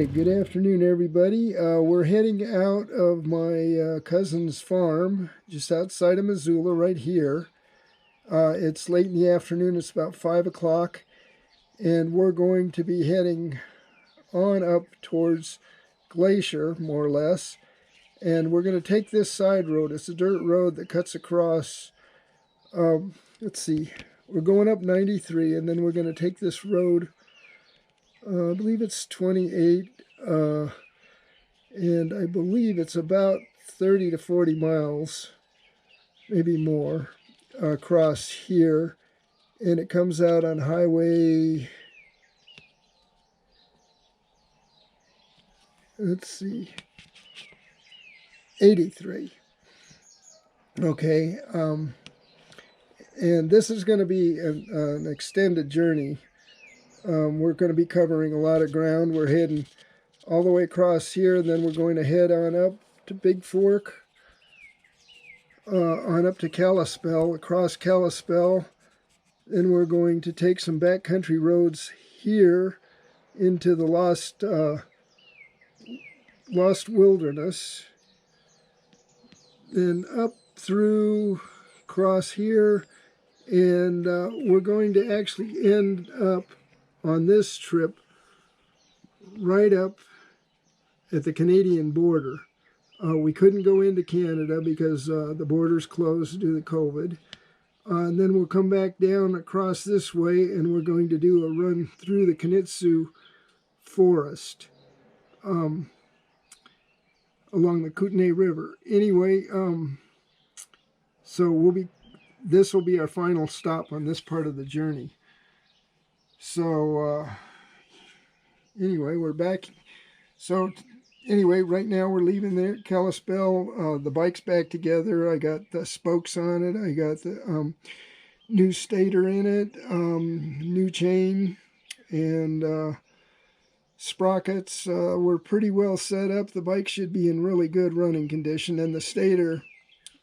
right, good afternoon, everybody. We're heading out of my cousin's farm just outside of Missoula, right here. It's late in the afternoon, it's about 5 o'clock, and we're going to be heading on up towards Glacier, more or less. And we're going to take this side road. It's a dirt road that cuts across, let's see, we're going up 93, and then we're going to take this road. I believe it's 28, and I believe it's about 30 to 40 miles, maybe more, across here. And it comes out on highway, let's see, 83. Okay, and this is going to be an extended journey. We're going to be covering a lot of ground. We're heading all the way across here, and then we're going to head on up to Big Fork, on up to Kalispell, across Kalispell. Then we're going to take some backcountry roads here into the lost wilderness. Then up through, across here, and we're going to actually end up on this trip right up at the Canadian border. We couldn't go into Canada because the border's closed due to COVID. And then we'll come back down across this way, and we're going to do a run through the Kunitsu forest along the Kootenay River. Anyway, so this will be our final stop on this part of the journey. So anyway, we're back. So anyway, right now we're leaving there at Kalispell. The bike's back together. I got the spokes on it. I got the new stator in it, new chain, and sprockets were pretty well set up. The bike should be in really good running condition. And the stator,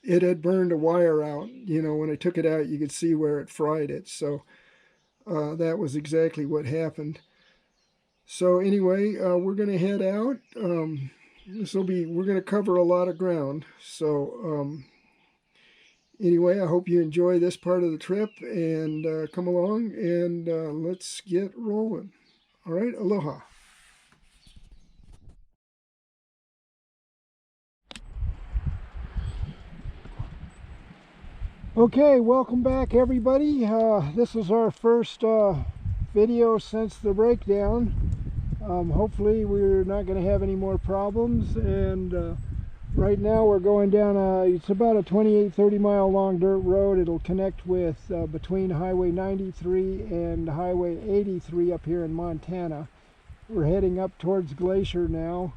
it had burned a wire out. You know, when I took it out, you could see where it fried it. So that was exactly what happened. So anyway, we're going to head out. We're going to cover a lot of ground. So anyway, I hope you enjoy this part of the trip, and come along and let's get rolling. All right, aloha. Okay, welcome back, everybody. This is our first video since the breakdown. Hopefully we're not going to have any more problems, and right now we're going down it's about a 28-30 mile long dirt road. It'll connect with between Highway 93 and Highway 83 up here in Montana. We're heading up towards Glacier now.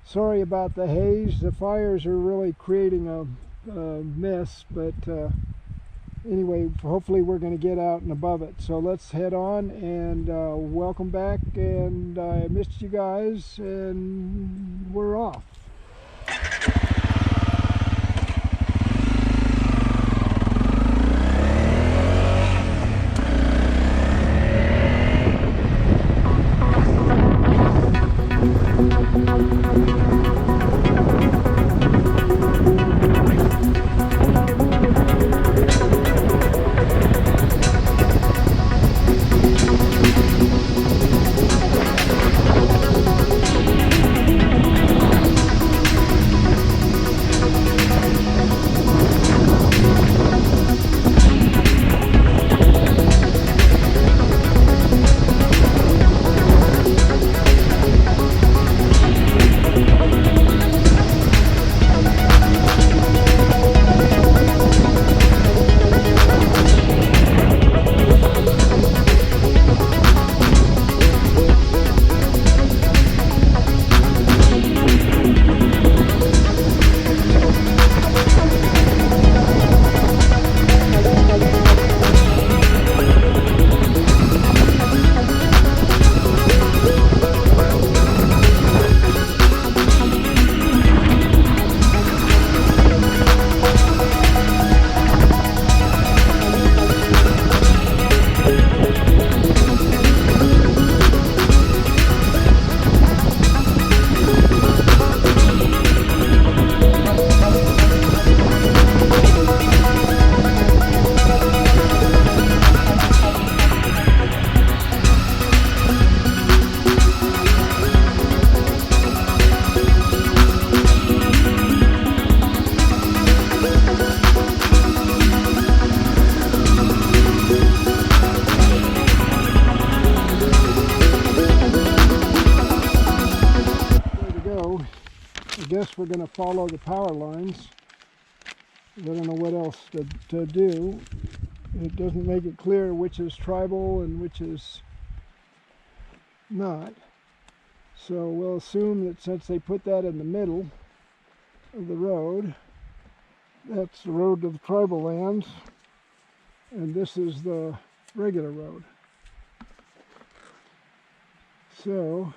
Sorry about the haze. The fires are really creating a mess, but anyway, hopefully we're going to get out and above it. So let's head on, and welcome back, and I missed you guys, and we're off. guess we're going to follow the power lines. I don't know what else to do. It doesn't make it clear which is tribal and which is not. So we'll assume that since they put that in the middle of the road, that's the road to the tribal lands, and this is the regular road. So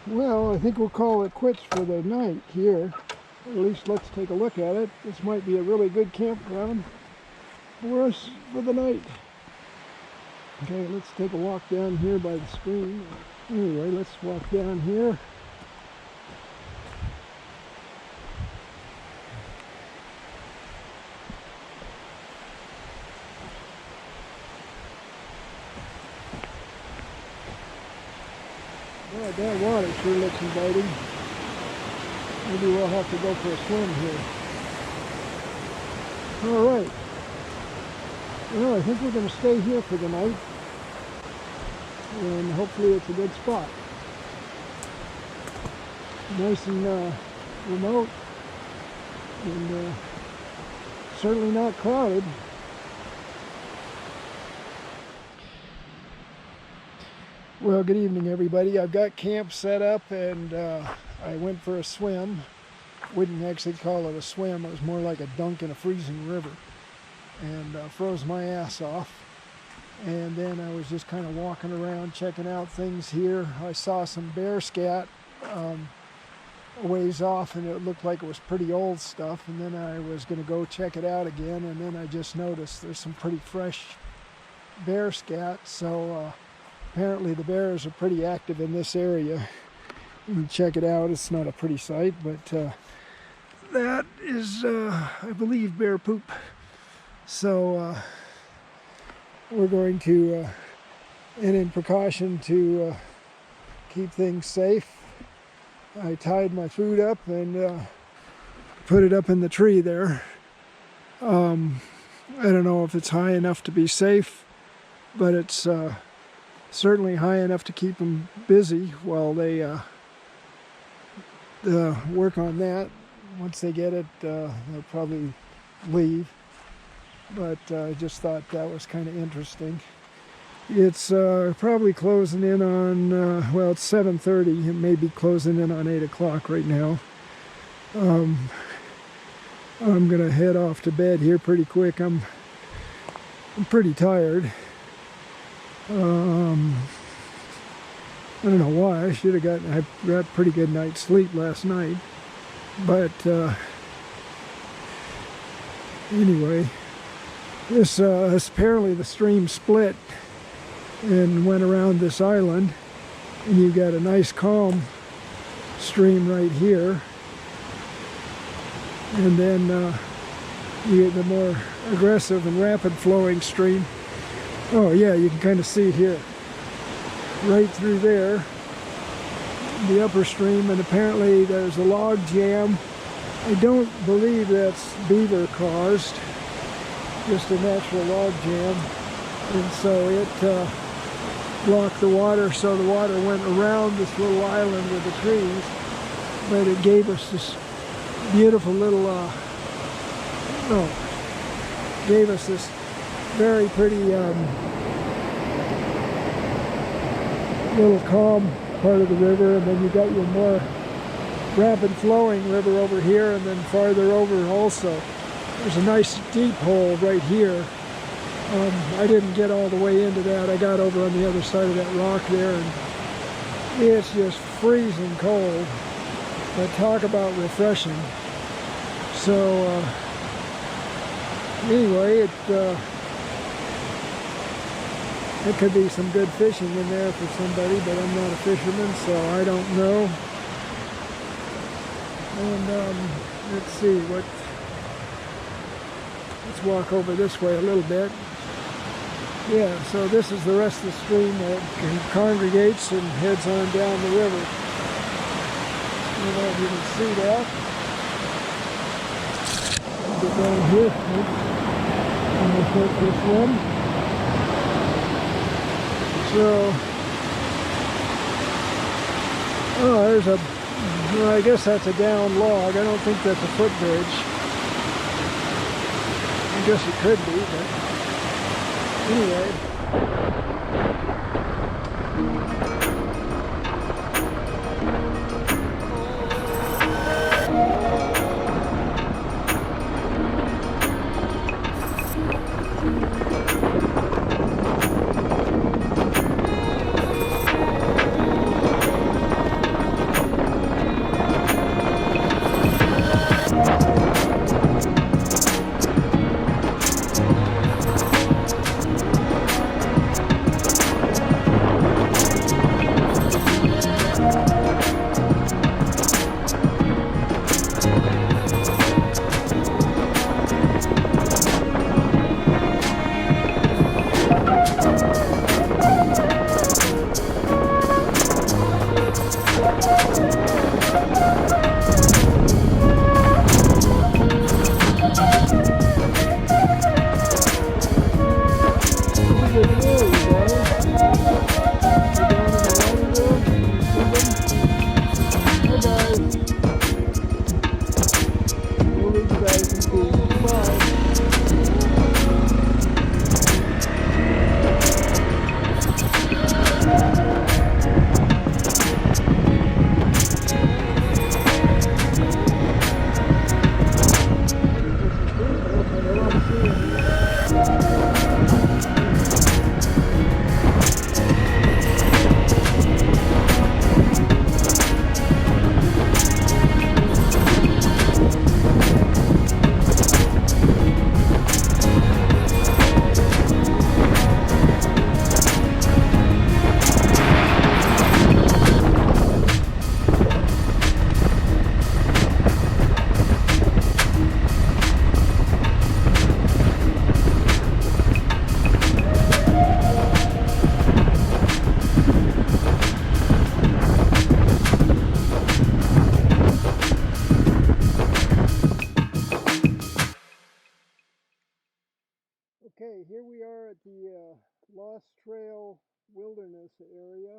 well, I think we'll call it quits for the night here. At least let's take a look at it. This might be a really good campground for us for the night. Okay, let's take a walk down here by the stream. Anyway, let's walk down here. Yeah, that water sure looks inviting. Maybe we'll have to go for a swim here. All right. Well, I think we're going to stay here for the night. And hopefully it's a good spot. Nice and remote. And certainly not crowded. Well, good evening, everybody. I've got camp set up, and I went for a swim. Wouldn't actually call it a swim. It was more like a dunk in a freezing river, and froze my ass off. And then I was just kind of walking around, checking out things here. I saw some bear scat a ways off, and it looked like it was pretty old stuff. And then I was going to go check it out again, and then I just noticed there's some pretty fresh bear scat. So apparently the bears are pretty active in this area. You can check it out. It's not a pretty sight, but that is, I believe, bear poop. So we're going to, and in precaution to keep things safe, I tied my food up and put it up in the tree there. I don't know if it's high enough to be safe, but it's certainly high enough to keep them busy while they work on that. Once they get it, they'll probably leave. But I just thought that was kind of interesting. It's probably closing in on, well, it's 7:30. It may be closing in on 8 o'clock right now. I'm going to head off to bed here pretty quick. I'm pretty tired. I don't know why. I got pretty good night's sleep last night. But anyway, this apparently the stream split and went around this island, and you got a nice calm stream right here, and then you get the more aggressive and rapid flowing stream. Oh yeah, you can kind of see it here, right through there, the upper stream, and apparently there's a log jam. I don't believe that's beaver caused, just a natural log jam, and so block the water, so the water went around this little island with the trees. But it gave us this beautiful little, gave us this very pretty little calm part of the river, and then you got your more rapid flowing river over here, and then farther over also. There's a nice deep hole right here. I didn't get all the way into that. I got over on the other side of that rock there, and it's just freezing cold. But talk about refreshing. So anyway, it could be some good fishing in there for somebody, but I'm not a fisherman, so I don't know. And let's see, let's walk over this way a little bit. Yeah, so this is the rest of the stream that congregates and heads on down the river. I don't know if you can see that. Get down here. I'm going to take this one. So, there's a, well, I guess that's a down log. I don't think that's a footbridge. I guess it could be, but anyway. Okay, here we are at the Lost Trail Wilderness area.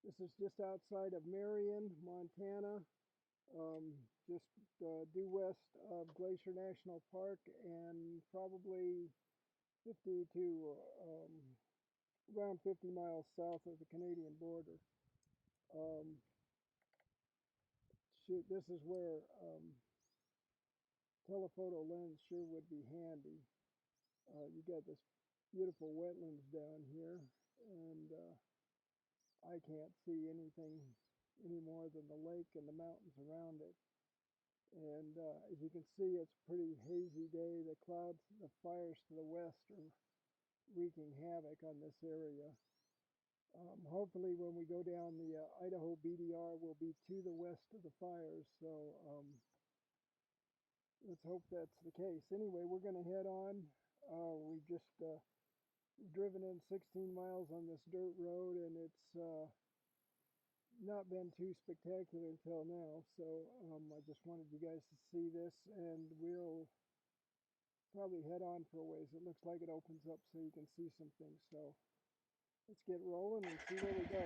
This is just outside of Marion, Montana, just due west of Glacier National Park and probably 50 to around 50 miles south of the Canadian border. This is where telephoto lens sure would be handy. You got this beautiful wetlands down here, and I can't see anything any more than the lake and the mountains around it. And as you can see, it's a pretty hazy day. The clouds, the fires to the west are wreaking havoc on this area. Hopefully when we go down the Idaho BDR, we'll be to the west of the fires. So let's hope that's the case. Anyway, we're going to head on. We just driven in 16 miles on this dirt road, and it's not been too spectacular until now. So I just wanted you guys to see this, and we'll probably head on for a ways. It looks like it opens up so you can see some things. So Let's get rolling and see where we go.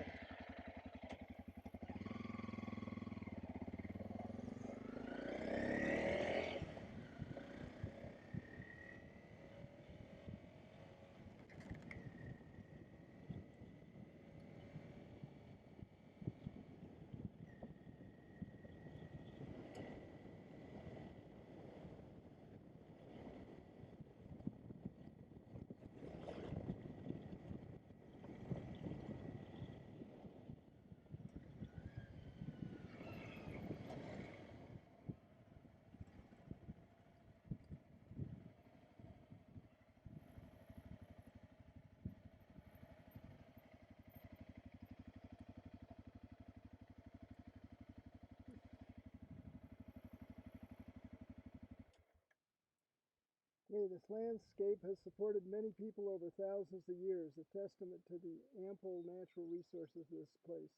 Okay, this landscape has supported many people over thousands of years, a testament to the ample natural resources of this place.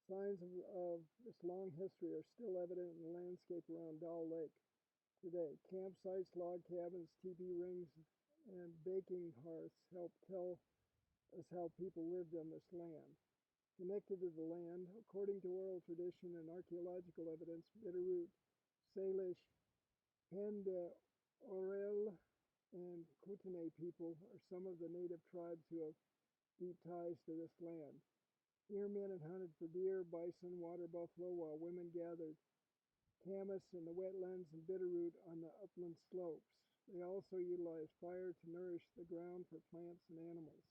Signs of this long history are still evident in the landscape around Doll Lake today. Campsites, log cabins, teepee rings, and baking hearths help tell us how people lived on this land. Connected to the land, according to oral tradition and archaeological evidence, Bitterroot, Salish, Pende Orel, and Kootenai people are some of the native tribes who have deep ties to this land. Here men had hunted for deer, bison, water buffalo, while women gathered camas in the wetlands and bitterroot on the upland slopes. They also utilized fire to nourish the ground for plants and animals.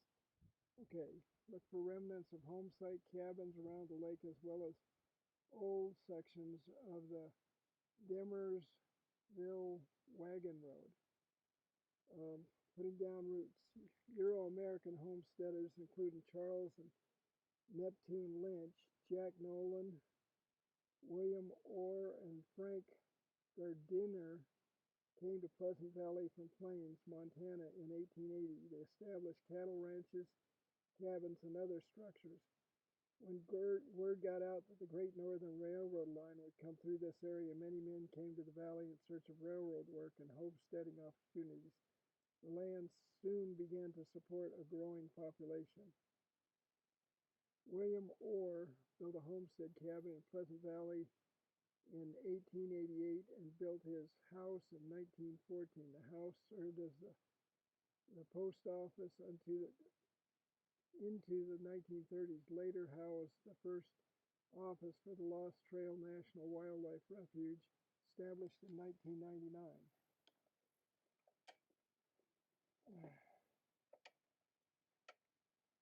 Okay, look for remnants of home site cabins around the lake as well as old sections of the Demersville Wagon Road. Putting down roots. Euro-American homesteaders, including Charles and Neptune Lynch, Jack Nolan, William Orr, and Frank Gardiner, came to Pleasant Valley from Plains, Montana in 1880. They established cattle ranches, cabins, and other structures. When word got out that the Great Northern Railroad line would come through this area, many men came to the valley in search of railroad work and homesteading opportunities. The land soon began to support a growing population. William Orr built a homestead cabin in Pleasant Valley in 1888 and built his house in 1914. The house served as the post office into the 1930s, later housed the first office for the Lost Trail National Wildlife Refuge, established in 1999.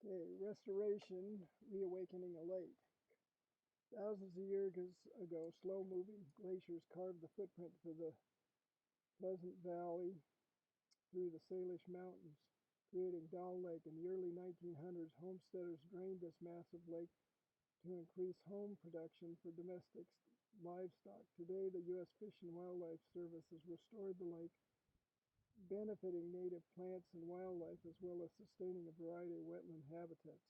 Okay, restoration, reawakening a lake. Thousands of years ago, slow-moving glaciers carved the footprint for the Pleasant Valley through the Salish Mountains, creating Doll Lake. In the early 1900s, homesteaders drained this massive lake to increase home production for domestic livestock. Today, the U.S. Fish and Wildlife Service has restored the lake, benefiting native plants and wildlife as well as sustaining a variety of wetland habitats.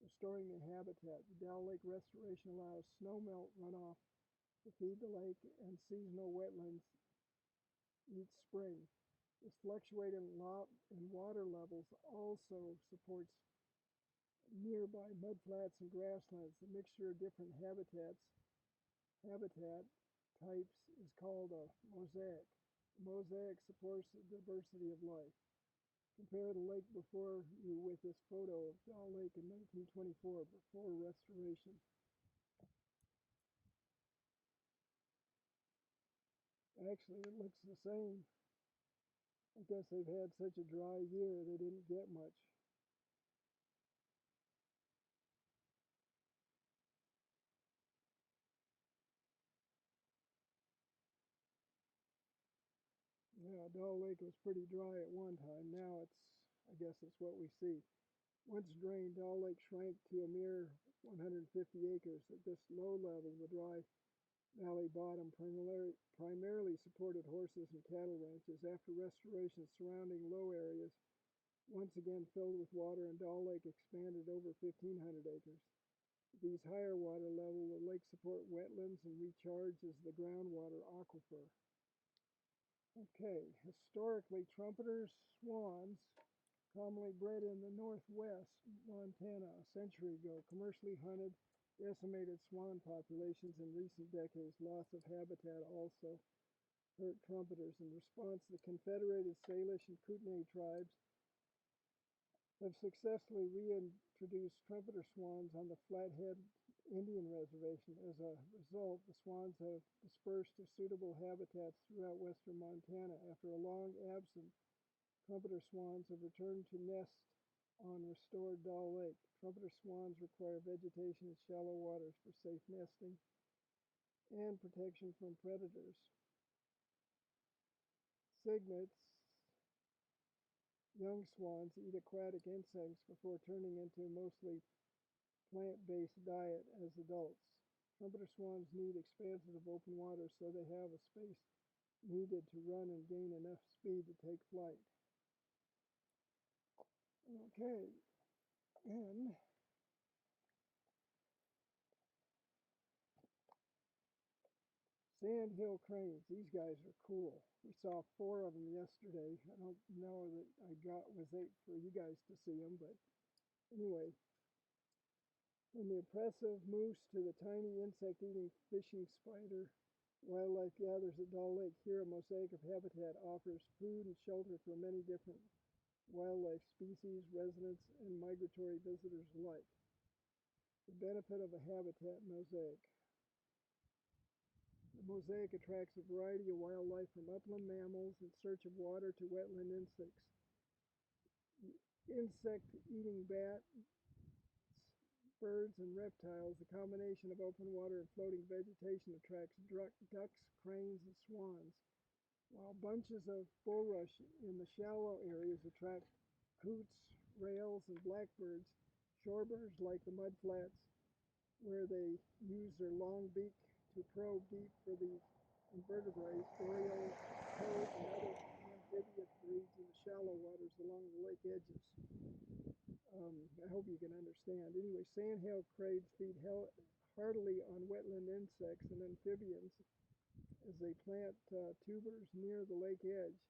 Restoring the habitat. The Doll Lake restoration allows snowmelt runoff to feed the lake and seasonal wetlands each spring. This fluctuating in water levels also supports nearby mudflats and grasslands. The mixture of different habitat types is called a mosaic. The mosaic supports the diversity of life. Compare the lake before you with this photo of Doll Lake in 1924 before restoration. Actually, it looks the same. I guess they've had such a dry year they didn't get much. Yeah, Doll Lake was pretty dry at one time. Now I guess it's what we see. Once drained, Doll Lake shrank to a mere 150 acres. At this low level, the dry valley bottom primarily supported horses and cattle ranches. After restoration, surrounding low areas once again filled with water, and Doll Lake expanded over 1,500 acres. At these higher water levels, the lake support wetlands and recharges the groundwater aquifer. Okay, historically, trumpeters, swans, Commonly bred in the northwest Montana a century ago, commercially hunted, decimated swan populations in recent decades. Loss of habitat also hurt trumpeters. In response, the Confederated Salish and Kootenai tribes have successfully reintroduced trumpeter swans on the Flathead Indian Reservation. As a result, the swans have dispersed to suitable habitats throughout western Montana. After a long absence, trumpeter swans have returned to nest on restored Doll Lake. Trumpeter swans require vegetation in shallow waters for safe nesting and protection from predators. Cygnets, young swans, eat aquatic insects before turning into a mostly plant-based diet as adults. Trumpeter swans need expanses of open water so they have a space needed to run and gain enough speed to take flight. Okay, and sandhill cranes. These guys are cool. We saw 4 of them yesterday. I don't know that was able for you guys to see them, but anyway, from the impressive moose to the tiny insect-eating fishing spider, wildlife gathers at Doll Lake. Here, a mosaic of habitat offers food and shelter for many different wildlife species, residents, and migratory visitors alike. The benefit of a habitat mosaic. The mosaic attracts a variety of wildlife from upland mammals in search of water to wetland insects. Insect-eating bats, birds, and reptiles. The combination of open water and floating vegetation attracts ducks, cranes, and swans, while bunches of bulrush in the shallow areas attract coots, rails, and blackbirds. Shorebirds like the mudflats, where they use their long beak to probe deep for the invertebrates. Orioles, toads, and other amphibious breeds in the shallow waters along the lake edges. I hope you can understand. Anyway, sandhill cranes feed heartily on wetland insects and amphibians as they plant tubers near the lake edge,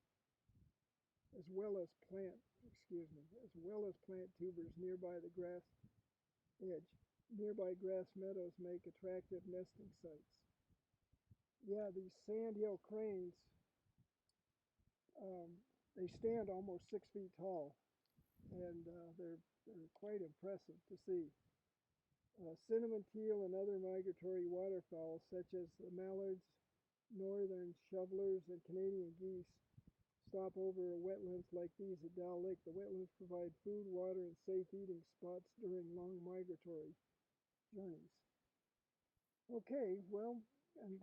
as well as plant tubers nearby the grass edge. Nearby grass meadows make attractive nesting sites. Yeah, these sandhill cranes, they stand almost 6 feet tall, and they're quite impressive to see. Cinnamon teal and other migratory waterfowl, such as the mallards, northern shovelers, and Canadian geese, stop over wetlands like these at Doll Lake. The wetlands provide food, water, and safe eating spots during long migratory journeys. Okay, well, and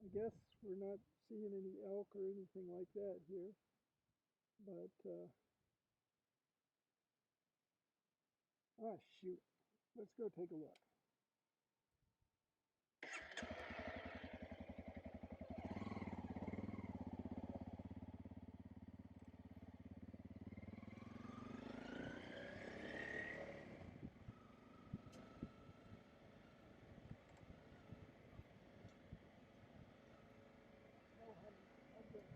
I guess we're not seeing any elk or anything like that here, but shoot, let's go take a look. No, honey, I'm good.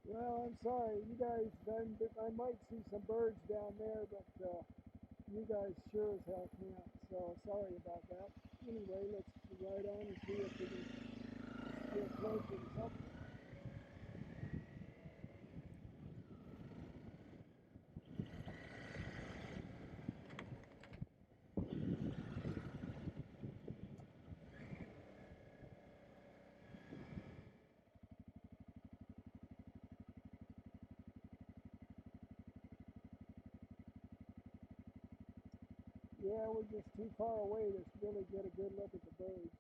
Well, I'm sorry, you guys. I might see some birds down there, but you guys sure as hell can't. So sorry about that. Anyway, let's ride on and see if we can get closer to something. Yeah, we're just too far away to really get a good look at the birds.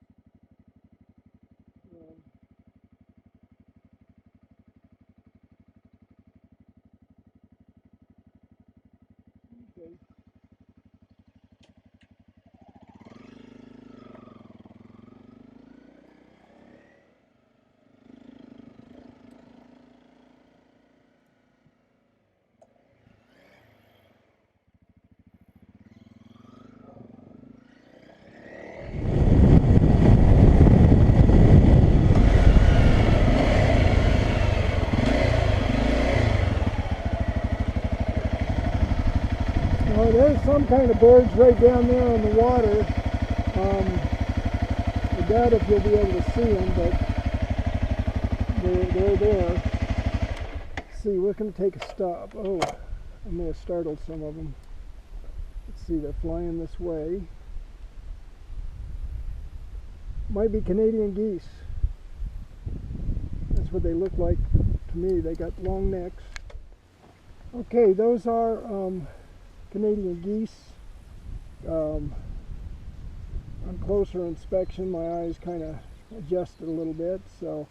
Okay. Well, there's some kind of birds right down there on the water. I doubt if you'll be able to see them, but they're there. Let's see, we're going to take a stop. Oh, I may have startled some of them. Let's see, they're flying this way. Might be Canadian geese. That's what they look like to me. They got long necks. Okay, those are Canadian geese. On closer inspection, my eyes kind of adjusted a little bit. So,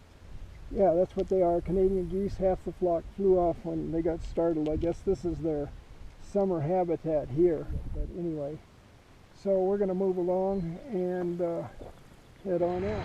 yeah, that's what they are. Canadian geese. Half the flock flew off when they got startled. I guess this is their summer habitat here. But anyway, so we're going to move along and head on out.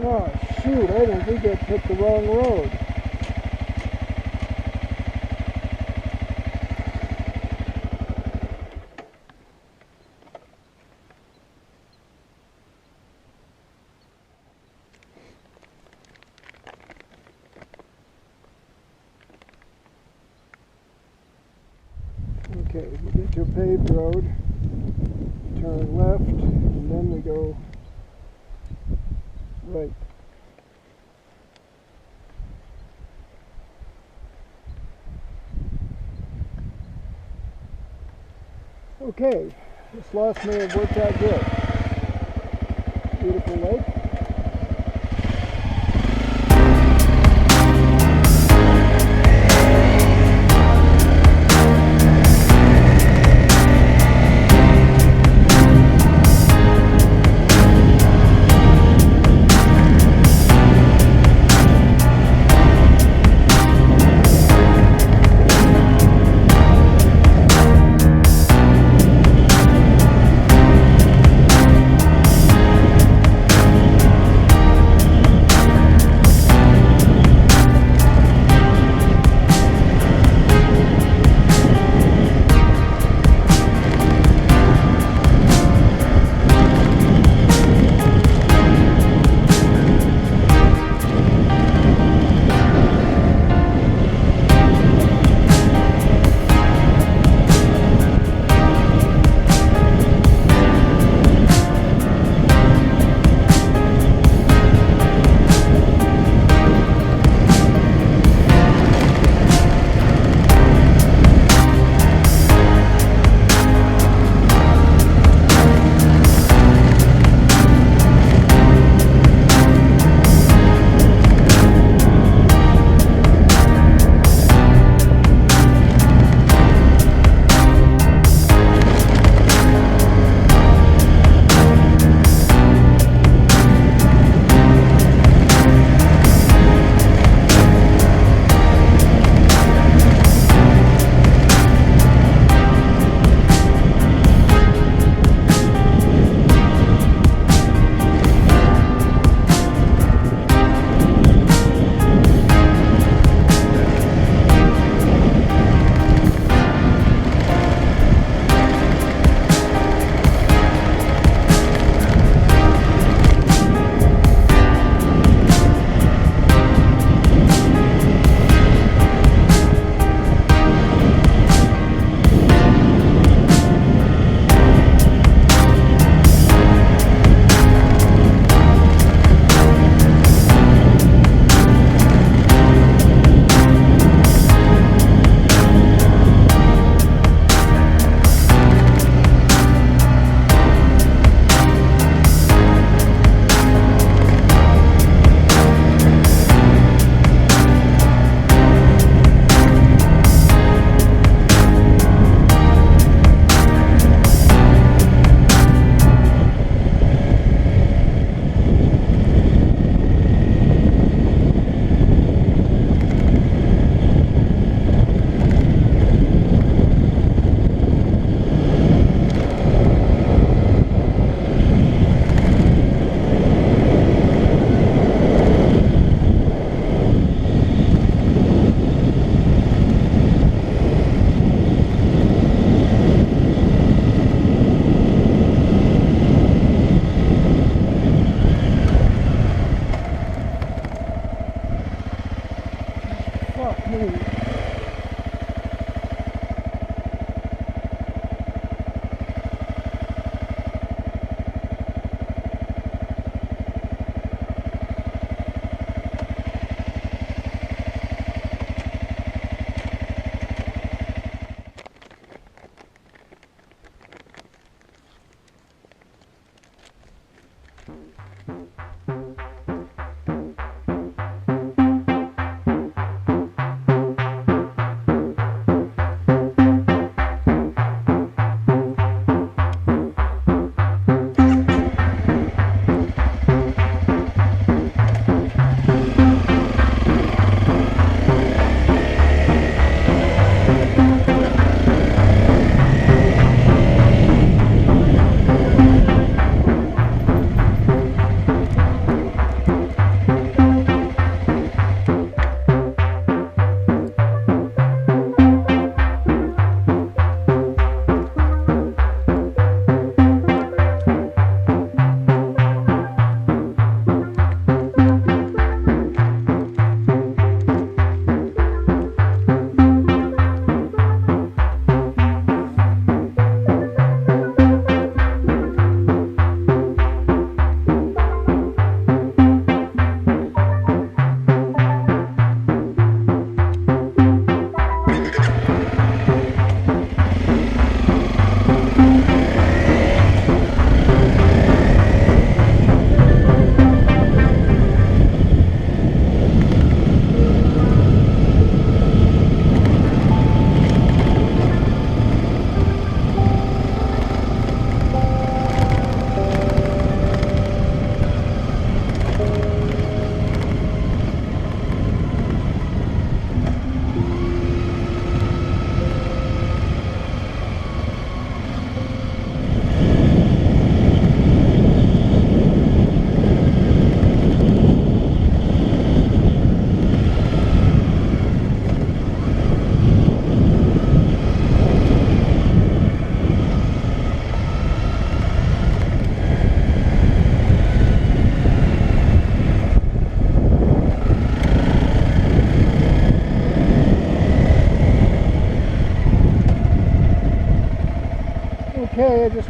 Oh, shoot, I think we just took the wrong road. Okay, we get to a paved road, turn left, and then we go right. Okay, this loss may have worked out good. beautiful lake. Fuck me.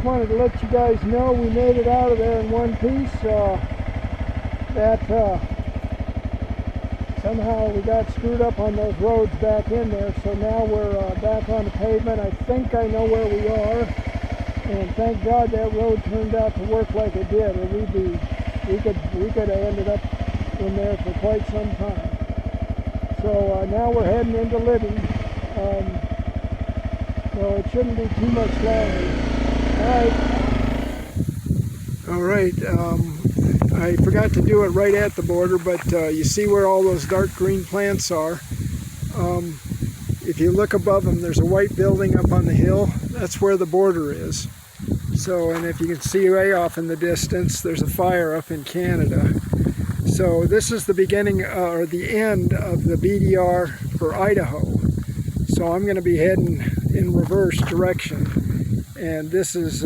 just wanted to let you guys know we made it out of there in one piece. Somehow we got screwed up on those roads back in there, so now we're back on the pavement. I think I know where we are, and thank God that road turned out to work like it did, or we could have ended up in there for quite some time. So now we're heading into Libby, so it shouldn't be too much longer. All right. I forgot to do it right at the border, but you see where all those dark green plants are. If you look above them, there's a white building up on the hill. That's where the border is. So, and if you can see way off in the distance, there's a fire up in Canada. So this is the beginning or the end of the BDR for Idaho. So I'm going to be heading in reverse direction, and this is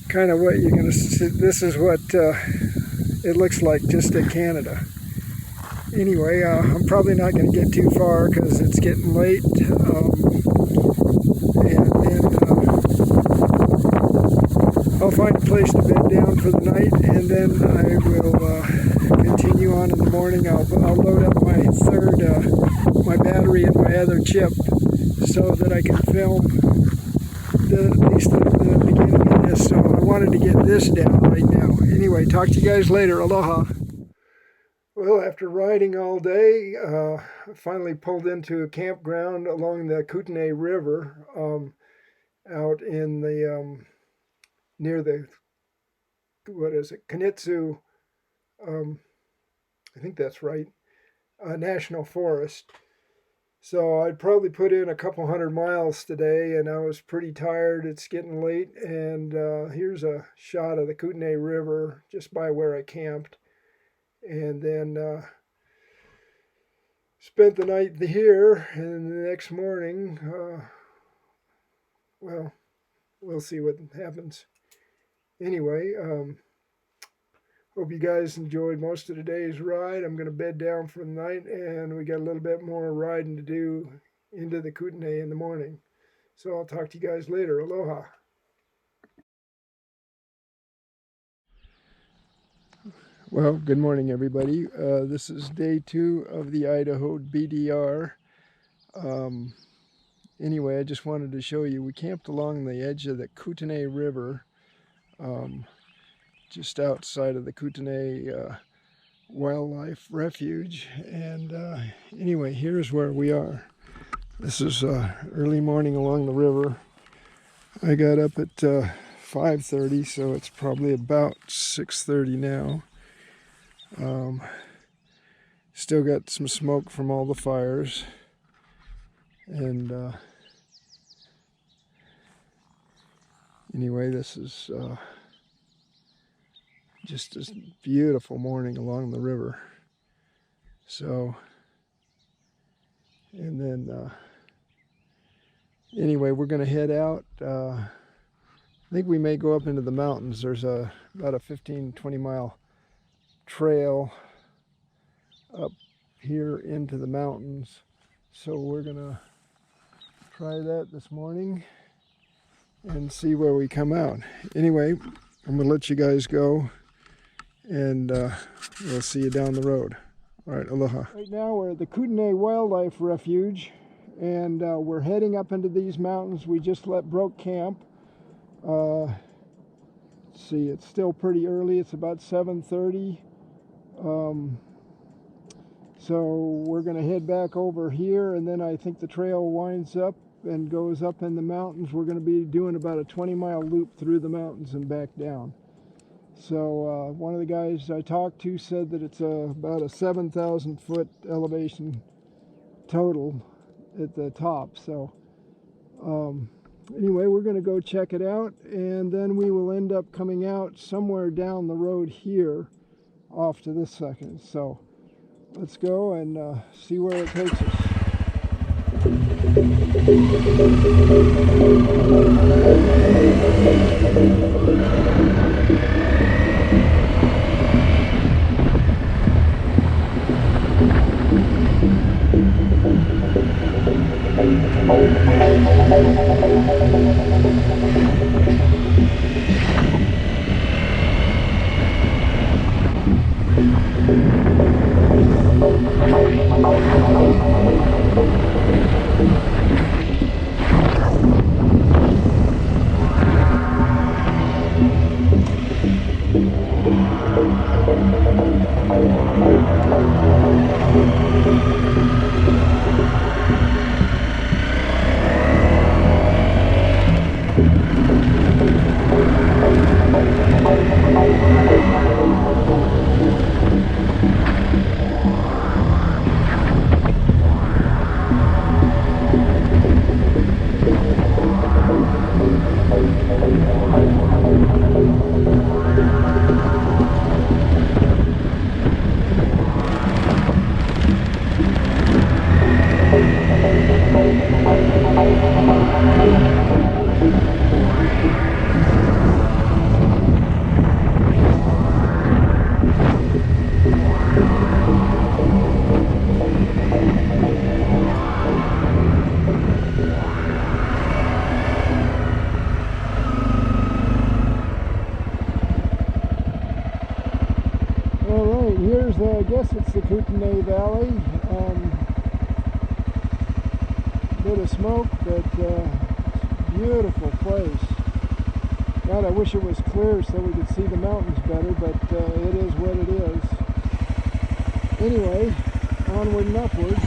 kind of what you're going to see. This is what it looks like just in Canada. Anyway, I'm probably not going to get too far because it's getting late, and then I'll find a place to bed down for the night, and then I will continue on in the morning. I'll load up my my battery and my other chip so that I can film at least the beginning of this. So I wanted to get this down right now. Anyway, talk to you guys later. Aloha. Well, after riding all day, I finally pulled into a campground along the Kootenai River, out in the near the, what is it, Kanitsu, I think that's right, National Forest. So I'd probably put in a couple 100 miles today, and I was pretty tired. It's getting late, and here's a shot of the Kootenai River just by where I camped. And then spent the night here, and the next morning, well, we'll see what happens. Anyway, hope you guys enjoyed most of today's ride. I'm going to bed down for the night, and we got a little bit more riding to do into the Kootenai in the morning. So I'll talk to you guys later. Aloha. Well, good morning, everybody. This is day 2 of the Idaho BDR. Anyway, I just wanted to show you, we camped along the edge of the Kootenai River, just outside of the Kootenai Wildlife Refuge. And anyway, here's where we are. This is early morning along the river. I got up at 5:30, so it's probably about 6:30 now. Still got some smoke from all the fires, and anyway, this is just a beautiful morning along the river. So, and then anyway, we're going to head out. I think we may go up into the mountains. There's about a 15-20 mile trail up here into the mountains, so we're gonna try that this morning and see where we come out. Anyway, I'm gonna let you guys go, and we'll see you down the road. All right, aloha. Right now we're at the Kootenai Wildlife Refuge, and we're heading up into these mountains. We just broke camp. Let's see, it's still pretty early. It's about 7:30. So we're going to head back over here, and then I think the trail winds up and goes up in the mountains. We're going to be doing about a 20-mile loop through the mountains and back down. So one of the guys I talked to said that it's about a 7,000 foot elevation total at the top. So anyway, we're going to go check it out, and then we will end up coming out somewhere down the road here off to this second. So let's go and see where it takes us. I guess it's the Kootenai Valley. Bit of smoke, but it's a beautiful place. God, I wish it was clear so we could see the mountains better, but it is what it is. Anyway, onward and upward.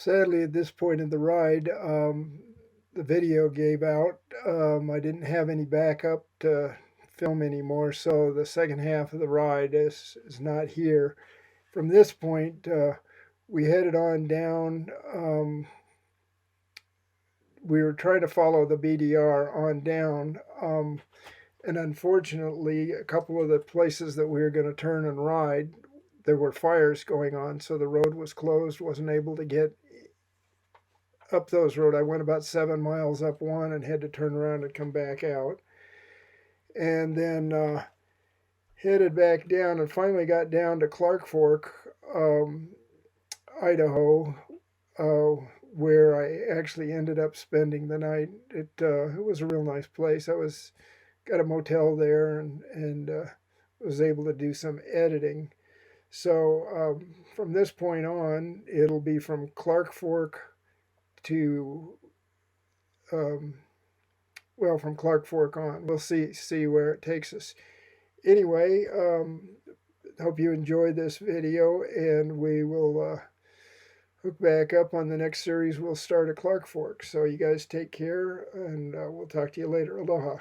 Sadly, at this point in the ride, the video gave out. I didn't have any backup to film anymore, so the second half of the ride is not here. From this point, we headed on down. We were trying to follow the BDR on down. And unfortunately, a couple of the places that we were going to turn and ride, there were fires going on, so the road was closed. Wasn't able to get up those road. I went about 7 miles up one and had to turn around and come back out, and then headed back down and finally got down to Clark Fork, Idaho, where I actually ended up spending the night. It was a real nice place. I was got a motel there and was able to do some editing. So from this point on, it'll be from Clark Fork to um, well, from Clark Fork on. We'll see where it takes us. Anyway, hope you enjoyed this video, and we will hook back up on the next series. We'll start at Clark Fork. So you guys take care, and we'll talk to you later. Aloha.